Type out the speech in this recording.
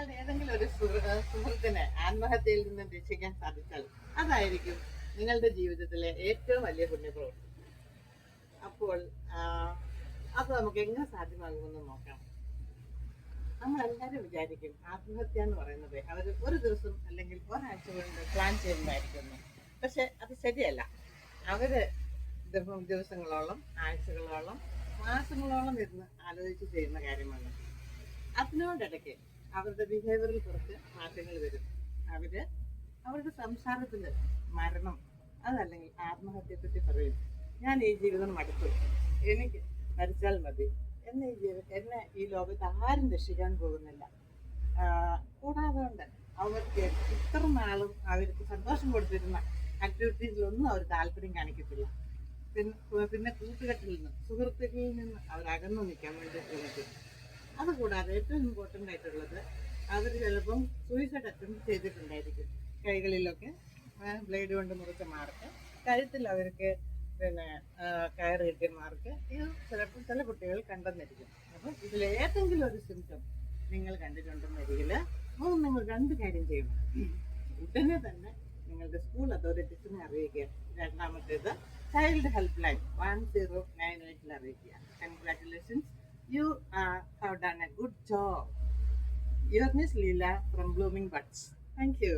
നിങ്ങളുടെ ഏതെങ്കിലും ഒരു സുഹൃത്തിനെ ആത്മഹത്യയിൽ നിന്ന് രക്ഷിക്കാൻ സാധിച്ചാൽ അതായിരിക്കും നിങ്ങളുടെ ജീവിതത്തിലെ ഏറ്റവും വലിയ പുണ്യപ്രവൃത്തി. അപ്പോൾ അത് നമുക്ക് എങ്ങനെ സാധ്യമാകുമെന്ന് നോക്കാം. നമ്മളെല്ലാവരും വിചാരിക്കും ആത്മഹത്യ എന്ന് പറയുന്നത് അവർ ഒരു ദിവസം അല്ലെങ്കിൽ ഒരാഴ്ച കൊണ്ട് പ്ലാൻ ചെയ്യുന്നതായിരിക്കുന്നു. പക്ഷെ അത് ശരിയല്ല. അവര് ദിവസങ്ങളോളം, ആഴ്ചകളോളം, മാസങ്ങളോളം ഇരുന്ന് ആലോചിച്ച് ചെയ്യുന്ന കാര്യമാണ്. അതിനോടിടയ്ക്ക് അവരുടെ ബിഹേവിയറിൽ കുറച്ച് മാറ്റങ്ങൾ വരും. അവര് അവരുടെ സംസാരത്തിൽ മരണം അതല്ലെങ്കിൽ ആത്മഹത്യയെ പറ്റി പറയും. ഞാൻ ഈ ജീവിതം മടുത്തു, എനിക്ക് മരിച്ചാൽ മതി, എന്നെ ഈ ലോകത്ത് ആരും രക്ഷിക്കാൻ പോകുന്നില്ല. കൂടാതെ കൊണ്ട് അവർക്ക് ഇത്ര നാളും അവർക്ക് സന്തോഷം കൊടുത്തിരുന്ന ആക്ടിവിറ്റീസിലൊന്നും അവർ താല്പര്യം കാണിക്കത്തില്ല. പിന്നെ കൂട്ടുകെട്ടിൽ നിന്ന്, സുഹൃത്തുക്കളിൽ നിന്ന് അവർ അകന്നു നിൽക്കാൻ വേണ്ടി ശ്രമിക്കും. അതുകൂടാതെ ഏറ്റവും ഇമ്പോർട്ടൻ്റ് ആയിട്ടുള്ളത്, അവർ ചിലപ്പം സൂയിസൈഡ് അറ്റംപ്റ്റ് ചെയ്തിട്ടുണ്ടായിരിക്കും. കൈകളിലൊക്കെ ബ്ലേഡ് കൊണ്ട് മുറിച്ച മാർക്ക്, കഴുത്തിൽ അവർക്ക് കയറ് കിട്ടിയ മാർക്ക്, ഇത് ചിലപ്പോൾ ചില കുട്ടികൾ കണ്ടെന്നിരിക്കും. അപ്പം ഇതിലേതെങ്കിലും ഒരു സിംറ്റം നിങ്ങൾ കണ്ടിട്ടുണ്ടെന്നരികിൽ നിങ്ങൾ രണ്ട് കാര്യം ചെയ്യണം. ഉടനെ തന്നെ നിങ്ങളുടെ സ്കൂൾ അതോറിറ്റീസിനെ അറിയിക്കുക. രണ്ടാമത്തേത് ചൈൽഡ് ഹെൽപ്പ് ലൈൻ 1098 അറിയിക്കുക. Congratulations, you have done a good job. Your Miss Leela from Blooming Buds. Thank you.